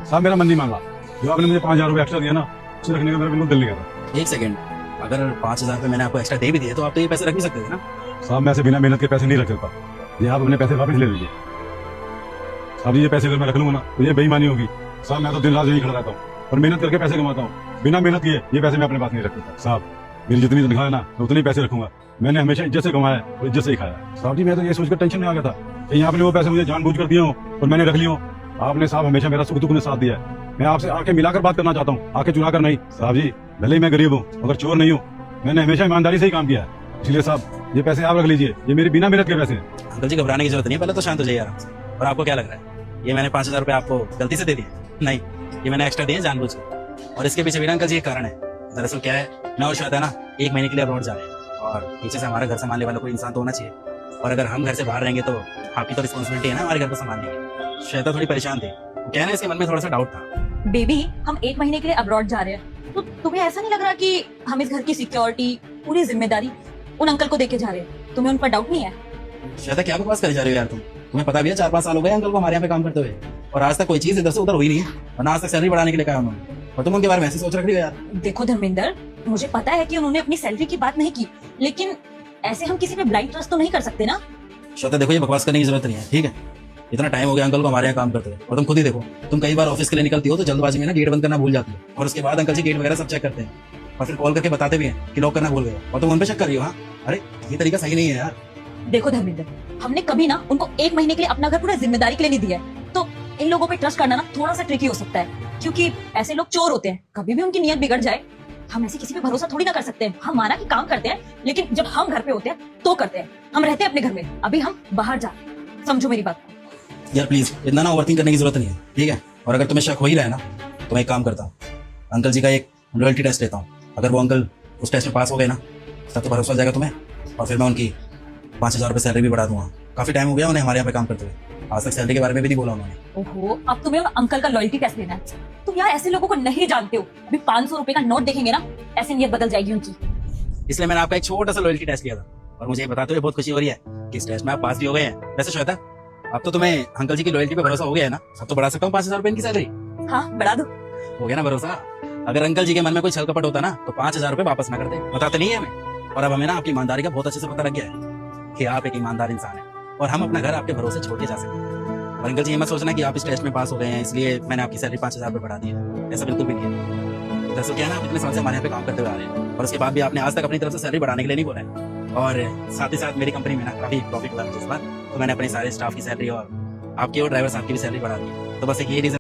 साहब मेरा मन नहीं मान रहा। जो आपने मुझे 5,000 रुपये एक्स्ट्रा दिया ना, उसे रखने का मेरा बिल्कुल दिल नहीं कर रहा। एक सेकंड, अगर 5,000 रुपये मैंने आपको एक्स्ट्रा दे भी दिए तो आप तो ये पैसे रख भी सकते थे ना। साहब मैं ऐसे बिना मेहनत के पैसे नहीं रख सकता। ये आप अपने पैसे वापस ले लीजिए। अब ये पैसे अगर मैं रख लूंगा ना तो ये बेईमानी होगी। साहब मैं तो दिन रात यही खड़ा रहता हूँ और मेहनत करके पैसे कमाता हूँ। बिना मेहनत किए ये पैसे मैं अपने पास नहीं रख सकता। साहब मेरी जितनी तनख्वाह है ना मैं उतनी पैसे रखूंगा। मैंने हमेशा इज्जत से कमाया और इज्जत से ही खाया। साहब जी मैं तो ये सोचकर टेंशन में आ गया था कि आपने वो पैसे मुझे जानबूझकर दिए हो और मैंने रख लियो। आपने साहब हमेशा मेरा सुख दुख में साथ दिया है। मैं आपसे आके मिलाकर बात करना चाहता हूँ, आके चुरा कर नहीं। साहब जी भले ही मैं गरीब हूँ मगर चोर नहीं हूँ। मैंने हमेशा ईमानदारी से ही काम किया है। इसलिए साहब ये पैसे आप रख लीजिए, ये मेरी बिना मेहनत के पैसे हैं। अंकल जी घबराने की जरूरत नहीं है, पहले तो शांत हो जाइए आराम से। और आपको क्या लग रहा है ये मैंने 5,000 रुपये आपको गलती से दे दिए? नहीं, ये मैंने एक्स्ट्रा दिए जानबूझ के। और इसके पीछे भी अंकल जी एक कारण है। दरअसल क्या है, मैं और श्वेता ना 1 महीने के लिए अब्रॉड जा रहे हैं और पीछे से हमारा घर संभालने वाला कोई इंसान तो होना चाहिए। और अगर हम घर से बाहर रहेंगे तो आपकी तो रिस्पॉन्सिबिलिटी है ना हमारे घर को संभालने की। श्वेता थोड़ी परेशान थी, क्या है ना, इसके मन में थोड़ा सा डाउट था। बेबी हम 1 महीने के लिए अब्रॉड जा रहे हैं तो तुम्हें ऐसा नहीं लग रहा कि हम इस घर की सिक्योरिटी पूरी जिम्मेदारी उन अंकल को देके जा रहे हैं? तुम्हें उन पर डाउट नहीं है? श्वेता क्या बकवास करे जा रही हो यार तुम? तुम्हें पता भी है 4-5 साल हो गए अंकल को हमारे यहाँ पे काम करते हुए और आज तक कोई चीज इधर से उधर हुई नहीं है। और ना आज तक सैलरी बढ़ाने के लिए कहा उन्होंने, और तुम उनके बारे में ऐसे सोच रख रही हो यार। देखो धर्मेंद्र, मुझे पता है कि उन्होंने अपनी सैलरी की बात नहीं की, लेकिन ऐसे हम किसी पे ब्लाइंड ट्रस्ट तो नहीं कर सकते ना। श्वेता देखो ये बकवास करने की जरूरत नहीं है, ठीक है? इतना टाइम हो गया अंकल को हमारे यहाँ काम करते हुए और तुम खुद ही देखो, तुम कई बार ऑफिस के लिए निकलती हो तो जल्दबाजी में ना गेट बंद करना भूल जाती हो और उसके बाद अंकल जी गेट वगैरह सब चेक करते हैं और फिर कॉल करके बताते भी हैं कि लॉक करना भूल गए और तुम उन पे शक कर रही हो। हाँ अरे ये तरीका सही नहीं है यार। देखो धर्मेंद्र, हमने कभी ना उनको 1 महीने के लिए अपना घर पूरा जिम्मेदारी के लिए नहीं दिया है, तो इन लोगों पे ट्रस्ट करना ना थोड़ा सा ट्रिकी हो सकता है क्योंकि ऐसे लोग चोर होते हैं, कभी भी उनकी नीयत बिगड़ जाए। हम ऐसे किसी पे भरोसा थोड़ी ना कर सकते हैं। हम माना कि काम करते हैं लेकिन जब हम घर पे होते हैं तो करते हैं। हम रहते हैं अपने घर में, अभी हम बाहर जा, समझो मेरी बात को। यार प्लीज इतना ना ओवरथिंक करने की जरूरत नहीं है, ठीक है? और अगर तुम्हें शक हो ही रहा है ना तो मैं एक काम करता हूँ, अंकल जी का एक लॉयल्टी टेस्ट लेता हूँ। अगर वो अंकल उस टेस्ट में पास हो गए ना तब तो भरोसा हो जाएगा तुम्हें और फिर मैं उनकी 5,000 रुपये सैलरी भी बढ़ा दूंगा। काफी टाइम हो गया उन्हें हमारे यहाँ पे काम करते हुए, आज तक सैलरी के बारे में भी नहीं बोला उन्होंने। ओहो, अब तुम्हें अंकल का लॉयल्टी टेस्ट लेना है? तुम यार ऐसे लोगों को नहीं जानते हो। अभी 500 रुपए का नोट देखेंगे ना ऐसे नियत बदल जाएगी उनकी। इसलिए मैंने आपका एक छोटा सा लॉयल्टी टेस्ट लिया था और मुझे बताते हुए बहुत खुशी हो रही है कि इस टेस्ट में आप पास भी हो गए हैं। वैसे श्वेता अब तो तुम्हें अंकल जी की लॉयल्टी पे भरोसा हो गया है ना, अब तो बढ़ा सकता हूँ 5,000 रुपए इनकी सैलरी। हाँ बढ़ा दो। हो गया ना भरोसा? अगर अंकल जी के मन में कोई छल कपट होता ना तो 5,000 रुपए वापस ना करते, बताते नहीं है हमें। और अब हमें ना आपकी ईमानदारी का बहुत अच्छे से पता लग गया है कि आप एक ईमानदार इंसान है और हम अपना घर आपके भरोसे छोड़ के जा सकते हैं। और अंकल जी ये मत सोचना कि आप इस टेस्ट में पास हो गए हैं इसलिए मैंने आपकी सैलरी 5,000 रुपए बढ़ा दी है, ऐसा बिल्कुल भी नहीं है। दरअसल क्या है ना, आप इतने साल से हमारे यहाँ पे काम करते हुए आ रहे हैं और उसके बाद भी आपने आज तक अपनी तरफ से सैलरी बढ़ाने के लिए नहीं बोला है। और साथ ही साथ मेरी कंपनी में ना काफी प्रॉफिट हुआ है इस बार, तो मैंने अपने सारे स्टाफ की सैलरी और आपके और ड्राइवर साहब की भी सैलरी बढ़ा दी है। तो बस एक ये रीजन